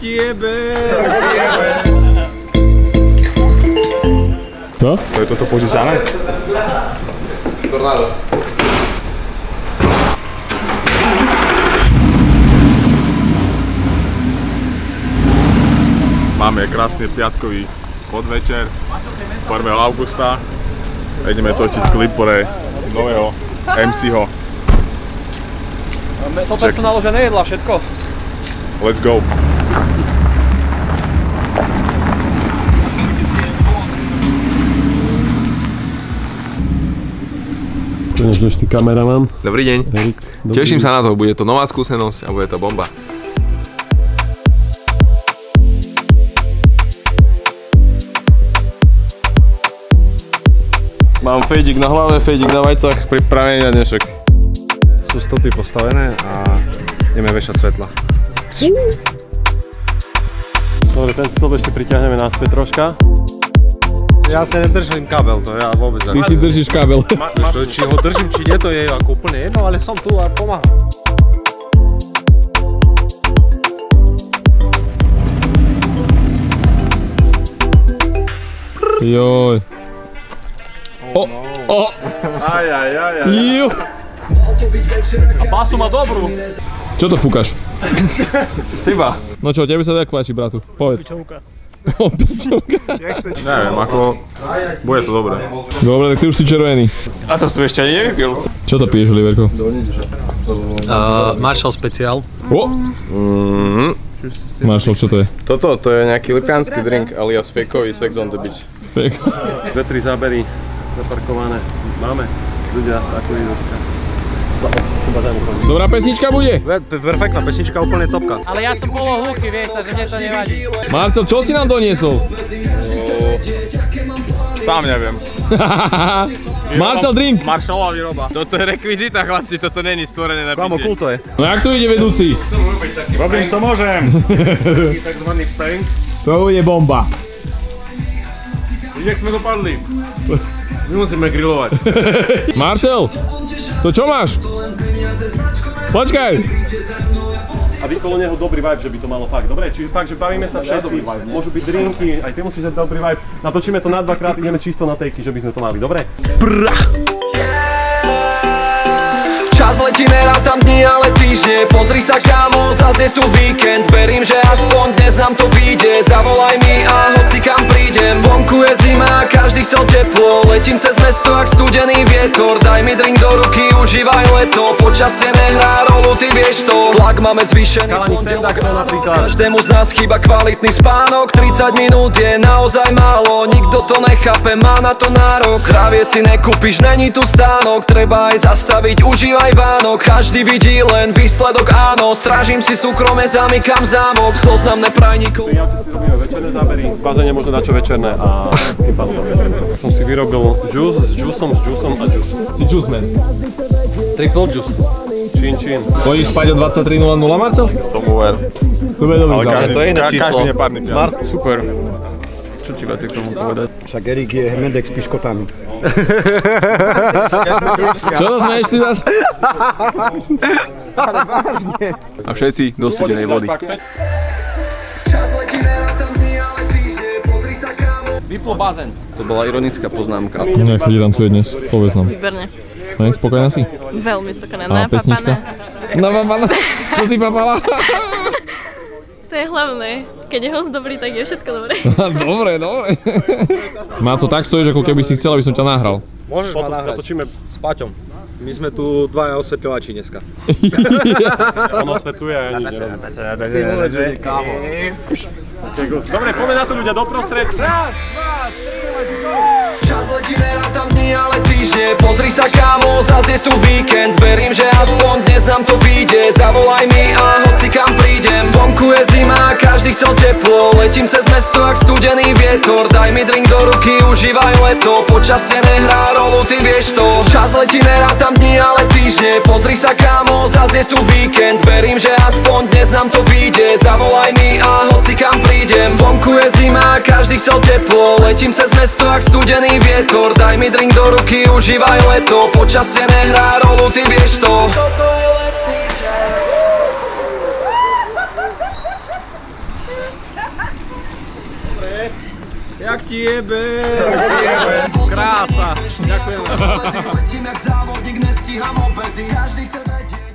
ti jebe. Čo? To je toto požičané? Tornádo. Máme krásny piatkový podvečer 1. augusta. Ideme točiť klip pre nového MC-ho. To personálo, že nejedla všetko. Let's go! Konečne ty kameraman. Dobrý deň. Erik, Teším sa na to, bude to nová skúsenosť a bude to bomba. Mám fejdik na hlave, fejdik na vajcach, pripravený na dnešok. Sú stopy postavené a ideme vešať svetla. Dobre, ten stĺp ešte priťahneme naspäť troška. Ja sa nedržím kabel, to ja vôbec Ty si držíš kábel. Či ho držím, či nie, to je ako úplne jedno, ale som tu a pomáham. Joj. Aj. Jú. A pásu má dobrú. Čo to fúkaš? Siba. No čo, tebe sa tak páči, bratu? Povedz. Pičovka. Pičovka. Neviem, ako... Bude to dobré. Dobre, tak ty už si červený. A to som ešte ani nevypil. Čo to piješ, Oliverko? Marshall speciál. O! Marshall, čo to je? Toto, to je nejaký lipiansky drink alias fakeový sex on the beach. Fake. 2-3 zábery zaparkované. Máme ľudia takový dneska. Dobrá pesnička bude? Perfektná pesnička, úplne topka. Ale ja som polohluchý, vieš, takže mne to nevadí. Marcel, čo si nám doniesol? Sám neviem. Marcel, drink! Marshallová výroba. Toto je rekvizita, chlapci, toto není stvorené na Kámo, pitie. cool to je. No jak to ide, vedúci? Robím, co môžem. Takzvaný prank. To bude bomba. Jak sme dopadli. My musíme grilovať. Marcel, to čo máš? Počkaj! A vy kolo neho dobrý vibe, že by to malo fakt. Dobre, čiže fakt, že bavíme sa všetci. Môžu byť drinky, aj ty musíš dať dobrý vibe. Natočíme to na 2-krát, ideme čisto na takey, že by sme to mali, dobre? Čas letí, nerátam dni, ale týždne. Pozri sa, kámo, zas je tu víkend. Verím, že aspoň dnes nám to vyjde. Zavolaj mi a hoci kam prídem. Vonku je zima, každý chcel teplo. Letím cez mesto, ak studený vietor. Daj mi drink do ruky, užívaj leto. Počasie nehrá rolu, ty vieš to. Tlak máme zvýšený v pondelok ráno. Každému z nás chýba kvalitný spánok. 30 minút je naozaj málo. Nikto to nechápe, má na to nárok. Zdravie si nekúpiš, není tu stánok. Treba aj zastaviť, užívaj Vánok, každý vidí len výsledok, áno. Strážim si súkromie, zamykam zámok. Zoznam neprajníkov. Pri aute si robíme večerné zábery, v bazéne možno dačo večerné a tým pádom som si vyrobil juice s juicom a juice. Si juice man. Triple juice. Čin. Pôjdeš spať o 23:00, Marcel? Tomu ver. To bude dobrý záber. To je iné číslo. Každý nepárny piatok. Super. Čo ti viac k tomu povedať? Však Erik je hmedek s piškotami. Čo to smeješ ty zas? A všetci do studenej vody. Čas letí, nerátam dni, ale týždne. Pozri sa, kámo. Vyplo bazén. To bola ironická poznámka. Jak sa ti tancuje dnes? Povedz nám. Výborne. No, spokojná si? Veľmi spokojná. A pesnička? Napápaná. Čo si papala? To je hlavné. Keď je host dobrý, tak je všetko dobré. Dobre. Máco, tak stojíš, ako keby si chcel, aby som ťa nahral. Môžeš ma nahrať. Natočíme s Paťom. My sme tu dvaja osvetľovači dneska. On osvetľuje a ja nič nerobím. Dobre, poďme na to ľudia doprostred. Čas letí, nerátam dni, ale týždne. Pozri sa, kámo, zas je tu víkend. Verím, že aspoň dnes nám to vyjde. Zavolaj mi a hoci kam prídem. Vonku je zima, každý chcel teplo. Letím cez mesto, ak studený vietor. Daj mi drink do ruky, užívaj leto. Počasie nehrá rolu, ty vieš to. Čas letí, nerátam dni, ale týždne. Pozri sa, kámo, zas je tu víkend. Verím, že aspoň dnes nám to vyjde. Zavolaj mi a hoci kam prídem. Vonku je zima, každý chcel teplo. Letím cez mesto, ak studený vietor. Daj mi drink do ruky, užívaj leto. Počasie nehrá rolu, ty vieš to. Toto je letný čas. Jak ti jebe. Krása. Ďakujem. Letím jak závodník, nestíham obedy, každý chce vedieť.